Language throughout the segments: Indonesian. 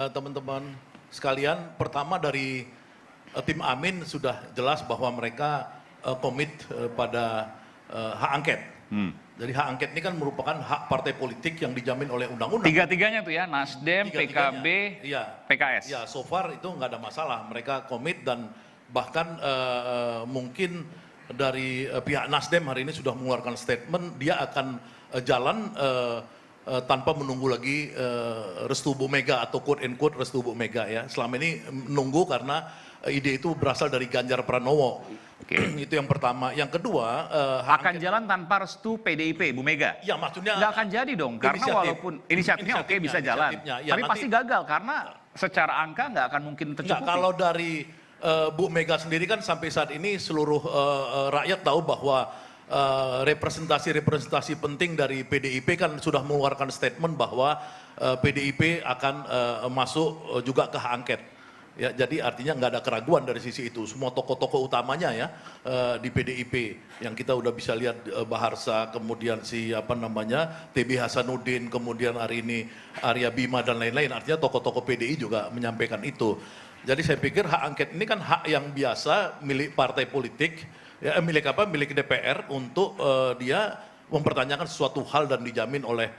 Teman-teman sekalian, pertama dari tim Amin sudah jelas bahwa mereka komit pada hak angket. Jadi hak angket ini kan merupakan hak partai politik yang dijamin oleh undang-undang. Tiga-tiganya tuh ya, Nasdem, PKB, ya, PKS. Ya, so far itu nggak ada masalah. Mereka komit dan bahkan mungkin dari pihak Nasdem hari ini sudah mengeluarkan statement, dia akan jalan tanpa menunggu lagi restu Bu Mega atau quote and quote restu Bu Mega ya. Selama ini menunggu karena ide itu berasal dari Ganjar Pranowo. Itu yang pertama. Yang kedua, akan jalan tanpa restu PDIP, Bu Mega. Ya, maksudnya nggak akan jadi dong, karena walaupun inisiatifnya oke bisa jalan, ya, tapi pasti gagal karena secara angka nggak akan mungkin tercukupi. Kalau dari Bu Mega sendiri kan sampai saat ini seluruh rakyat tahu bahwa representasi penting dari PDIP kan sudah mengeluarkan statement bahwa PDIP akan masuk juga ke hak angket. Ya, jadi artinya nggak ada keraguan dari sisi itu. Semua tokoh-tokoh utamanya ya di PDIP yang kita udah bisa lihat Baharsa, kemudian TB Hasanuddin, kemudian hari ini Arya Bima dan lain-lain. Artinya tokoh-tokoh PDI juga menyampaikan itu. Jadi saya pikir hak angket ini kan hak yang biasa milik partai politik, ya, milik DPR untuk dia mempertanyakan sesuatu hal dan dijamin oleh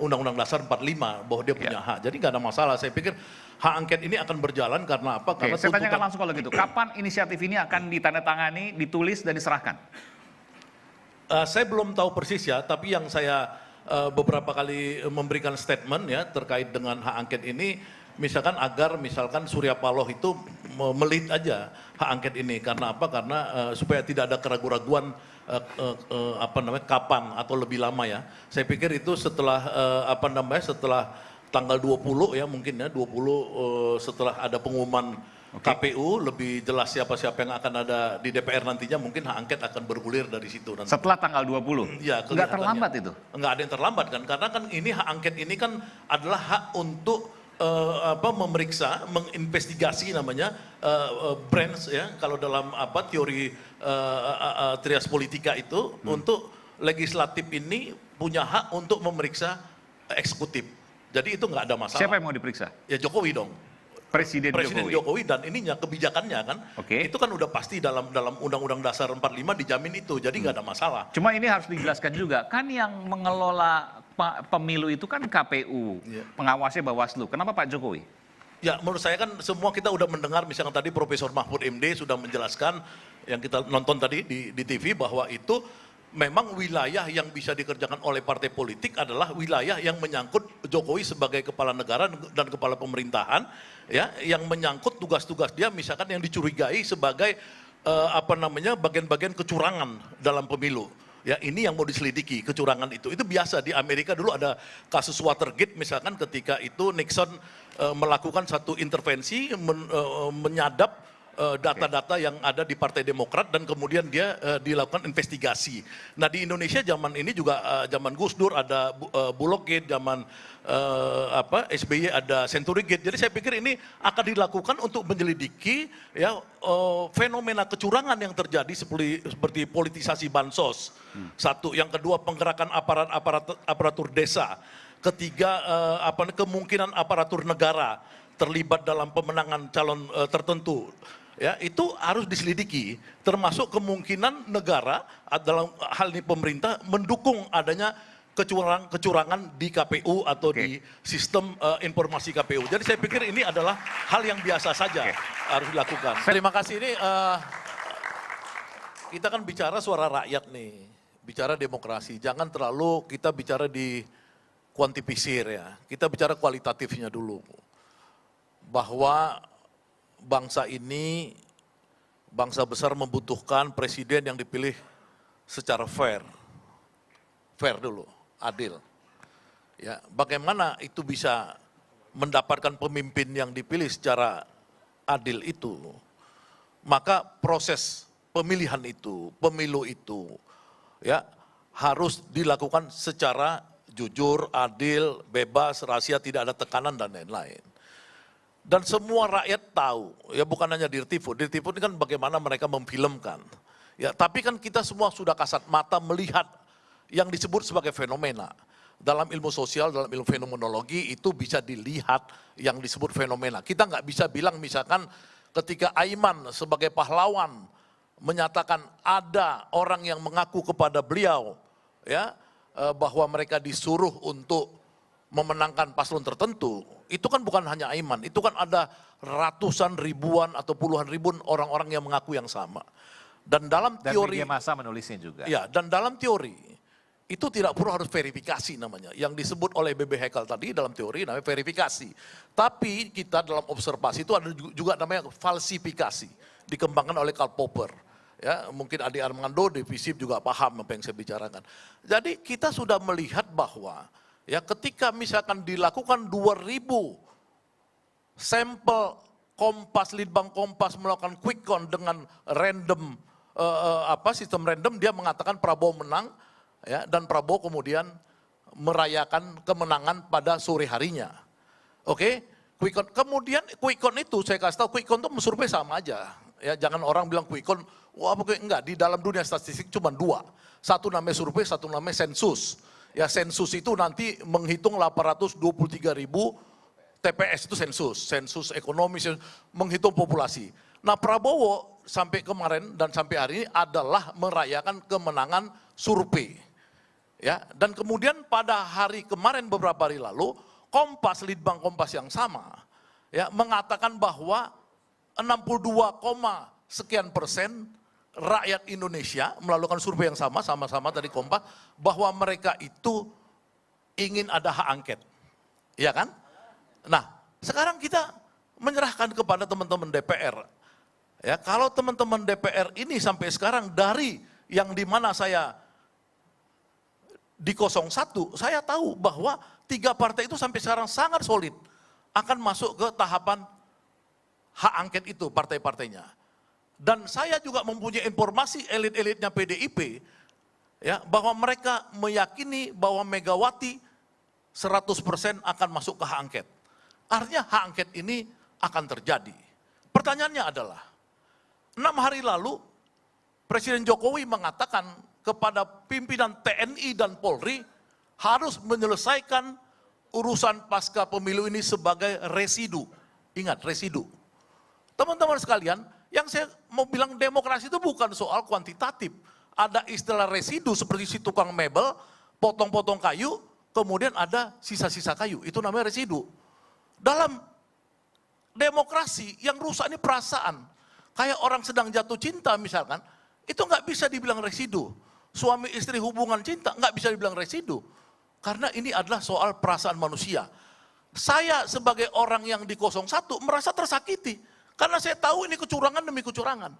Undang-Undang Dasar 45 bahwa dia punya hak. Jadi nggak ada masalah. Saya pikir hak angket ini akan berjalan karena apa? Karena saya tanyakan langsung kalau gitu. Kapan inisiatif ini akan ditandatangani, ditulis dan diserahkan? Saya belum tahu persis ya, tapi yang saya beberapa kali memberikan statement ya terkait dengan hak angket ini, misalkan agar Surya Paloh itu melit aja hak angket ini. Karena apa? Karena supaya tidak ada keraguan-raguan kapan atau lebih lama ya. Saya pikir itu setelah setelah tanggal 20 ya mungkin ya 20 setelah ada pengumuman KPU lebih jelas siapa-siapa yang akan ada di DPR nantinya, mungkin hak angket akan bergulir dari situ. Setelah tanggal 20? Ya, nggak terlambat itu? Nggak ada yang terlambat kan, karena kan ini hak angket ini kan adalah hak untuk memeriksa, menginvestigasi namanya branch ya, kalau dalam teori trias politika itu untuk legislatif ini punya hak untuk memeriksa eksekutif. Jadi itu nggak ada masalah. Siapa yang mau diperiksa? Ya Jokowi dong. Presiden Jokowi dan ininya kebijakannya kan, itu kan udah pasti dalam Undang-Undang Dasar 45 dijamin itu, jadi nggak ada masalah. Cuma ini harus dijelaskan juga, kan yang mengelola pemilu itu kan KPU, pengawasnya Bawaslu. Kenapa Pak Jokowi? Ya menurut saya kan semua kita udah mendengar, misalnya tadi Profesor Mahfud MD sudah menjelaskan, yang kita nonton tadi di TV, bahwa itu memang wilayah yang bisa dikerjakan oleh partai politik adalah wilayah yang menyangkut Jokowi sebagai kepala negara dan kepala pemerintahan, ya, yang menyangkut tugas-tugas dia, misalkan yang dicurigai sebagai bagian-bagian kecurangan dalam pemilu. Ya, ini yang mau diselidiki, kecurangan itu. Itu biasa di Amerika dulu ada kasus Watergate misalkan, ketika itu Nixon melakukan satu intervensi menyadap data-data yang ada di Partai Demokrat dan kemudian dia dilakukan investigasi. Nah, di Indonesia zaman ini juga zaman Gus Dur ada Bulog Gate, zaman SBY ada Century Gate. Jadi saya pikir ini akan dilakukan untuk menyelidiki ya fenomena kecurangan yang terjadi seperti politisasi bansos. Satu, yang kedua penggerakan aparatur desa. Ketiga kemungkinan aparatur negara terlibat dalam pemenangan calon tertentu. Ya, itu harus diselidiki, termasuk kemungkinan negara dalam hal ini pemerintah mendukung adanya kecurangan di KPU atau di sistem informasi KPU. Jadi saya pikir ini adalah hal yang biasa saja harus dilakukan. Terima kasih. Ini kita kan bicara suara rakyat nih, bicara demokrasi. Jangan terlalu kita bicara di kuantifikasir ya. Kita bicara kualitatifnya dulu. Bahwa bangsa ini, bangsa besar membutuhkan presiden yang dipilih secara fair. Fair dulu, adil. Ya, bagaimana itu bisa mendapatkan pemimpin yang dipilih secara adil itu? Maka proses pemilihan itu, pemilu itu ya harus dilakukan secara jujur, adil, bebas, rahasia, tidak ada tekanan dan lain-lain. Dan semua rakyat tahu, ya bukan hanya Dirtifood ini kan bagaimana mereka memfilmkan. Ya, tapi kan kita semua sudah kasat mata melihat yang disebut sebagai fenomena. dalam ilmu sosial, dalam ilmu fenomenologi itu bisa dilihat yang disebut fenomena. Kita nggak bisa bilang misalkan ketika Aiman sebagai pahlawan menyatakan ada orang yang mengaku kepada beliau ya bahwa mereka disuruh untuk memenangkan paslon tertentu, itu kan bukan hanya Aiman, itu kan ada ratusan ribuan atau puluhan ribuan orang-orang yang mengaku yang sama. Dan dalam teori media massa menulisnya juga. Ya, dan dalam teori itu tidak perlu harus verifikasi namanya. Yang disebut oleh BB Hekal tadi dalam teori namanya verifikasi. Tapi kita dalam observasi itu ada juga namanya falsifikasi. Dikembangkan oleh Karl Popper. Ya, mungkin Adi Armando di FISIP juga paham apa yang saya bicarakan. Jadi kita sudah melihat bahwa ya ketika misalkan dilakukan 2000 sampel Kompas, Litbang Kompas melakukan quick count dengan random sistem random, dia mengatakan Prabowo menang ya, dan Prabowo kemudian merayakan kemenangan pada sore harinya. Oke, quick count. Kemudian quick count itu saya kasih tahu, quick count itu survei sama aja. Ya, jangan orang bilang quick count, wah enggak, di dalam dunia statistik cuma dua. Satu namanya survei, satu namanya sensus. Ya, sensus itu nanti menghitung 823.000 TPS itu sensus ekonomi, menghitung populasi. Nah, Prabowo sampai kemarin dan sampai hari ini adalah merayakan kemenangan survei. Ya, dan kemudian pada hari kemarin beberapa hari lalu, Kompas, Litbang Kompas yang sama ya mengatakan bahwa 62, sekian persen rakyat Indonesia melakukan survei yang sama-sama tadi Kompas, bahwa mereka itu ingin ada hak angket. Iya kan? Nah, sekarang kita menyerahkan kepada teman-teman DPR. Ya, kalau teman-teman DPR ini sampai sekarang dari yang dimana saya di 01, saya tahu bahwa 3 partai itu sampai sekarang sangat solid akan masuk ke tahapan hak angket itu partai-partainya. Dan saya juga mempunyai informasi elit-elitnya PDIP ya bahwa mereka meyakini bahwa Megawati 100% akan masuk ke hak angket. Artinya hak angket ini akan terjadi. Pertanyaannya adalah 6 hari lalu Presiden Jokowi mengatakan kepada pimpinan TNI dan Polri harus menyelesaikan urusan pasca pemilu ini sebagai residu. Ingat, residu. Teman-teman sekalian, yang saya mau bilang demokrasi itu bukan soal kuantitatif. Ada istilah residu seperti si tukang mebel, potong-potong kayu, kemudian ada sisa-sisa kayu. Itu namanya residu. Dalam demokrasi yang rusak ini perasaan. Kayak orang sedang jatuh cinta misalkan, itu nggak bisa dibilang residu. Suami istri hubungan cinta nggak bisa dibilang residu. Karena ini adalah soal perasaan manusia. Saya sebagai orang yang di 01 merasa tersakiti. Karena saya tahu ini kecurangan demi kecurangan.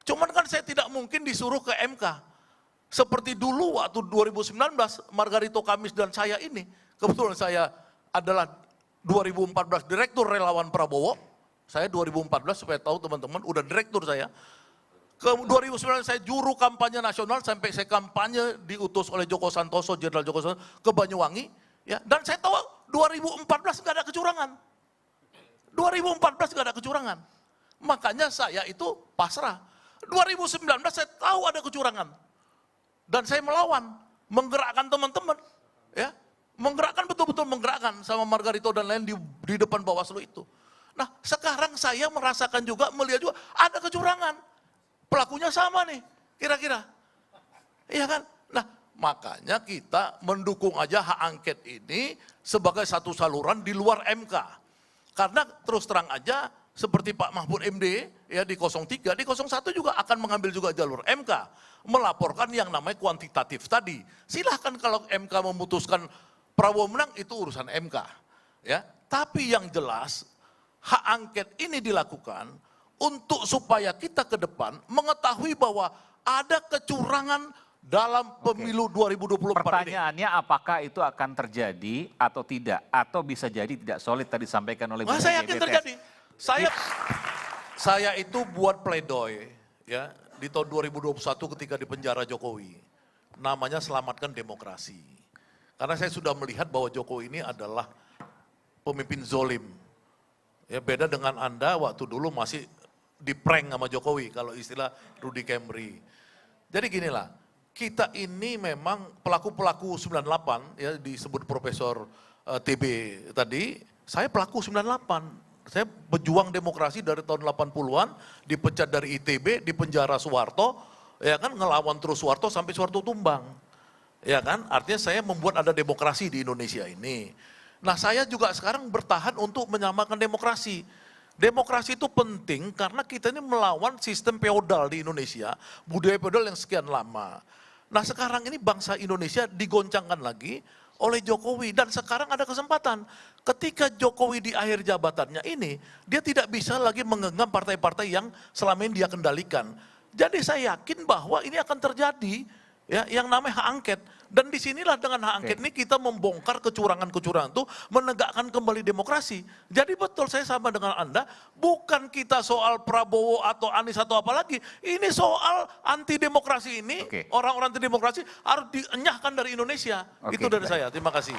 Cuman kan saya tidak mungkin disuruh ke MK. Seperti dulu waktu 2019, Margarito Kamis dan saya ini, kebetulan saya adalah 2014 Direktur Relawan Prabowo. Saya 2014 supaya tahu teman-teman, udah direktur saya. Ke 2009 saya juru kampanye nasional sampai saya kampanye diutus oleh Joko Santoso, Jenderal Joko Santoso ke Banyuwangi. Ya, dan saya tahu 2014 nggak ada kecurangan. 2014 nggak ada kecurangan. Makanya saya itu pasrah. 2019 saya tahu ada kecurangan. Dan saya melawan, menggerakkan teman-teman. Ya, menggerakkan betul-betul menggerakkan sama Margarito dan lain di depan Bawaslu itu. Nah, sekarang saya merasakan juga, melihat juga ada kecurangan. Pelakunya sama nih, kira-kira. Iya kan? Nah, makanya kita mendukung aja hak angket ini sebagai satu saluran di luar MK. Karena terus terang aja, seperti Pak Mahfud MD ya di 03, di 01 juga akan mengambil juga jalur MK. Melaporkan yang namanya kuantitatif tadi. Silahkan kalau MK memutuskan Prabowo menang, itu urusan MK. Ya, tapi yang jelas, hak angket ini dilakukan untuk supaya kita ke depan mengetahui bahwa ada kecurangan dalam pemilu 2024 ini. Pertanyaannya apakah itu akan terjadi atau tidak? Atau bisa jadi tidak solid tadi disampaikan oleh Saya yakin terjadi. Saya itu buat pledoi ya di tahun 2021 ketika di penjara Jokowi. Namanya selamatkan demokrasi. Karena saya sudah melihat bahwa Jokowi ini adalah pemimpin zolim. Ya, beda dengan Anda waktu dulu masih di prank sama Jokowi, kalau istilah Rudy Kemri. Jadi ginilah, kita ini memang pelaku-pelaku 98, ya disebut Profesor TB tadi, saya pelaku 98. Saya pejuang demokrasi dari tahun 80-an, dipecat dari ITB, dipenjara Soeharto, ya kan, ngelawan terus Soeharto sampai Soeharto tumbang. Ya kan, artinya saya membuat ada demokrasi di Indonesia ini. Nah, saya juga sekarang bertahan untuk menyamakan demokrasi. Demokrasi itu penting karena kita ini melawan sistem feodal di Indonesia, budaya feodal yang sekian lama. Nah, sekarang ini bangsa Indonesia digoncangkan lagi oleh Jokowi, dan sekarang ada kesempatan. Ketika Jokowi di akhir jabatannya ini, dia tidak bisa lagi menggenggam partai-partai yang selama ini dia kendalikan. Jadi saya yakin bahwa ini akan terjadi, ya, yang namanya hak angket. Dan disinilah dengan hak angket ini kita membongkar kecurangan-kecurangan itu, menegakkan kembali demokrasi. Jadi betul saya sama dengan Anda, bukan kita soal Prabowo atau Anies atau apa lagi. Ini soal anti demokrasi ini, orang-orang anti demokrasi harus dienyahkan dari Indonesia. Itu dari saya, terima kasih.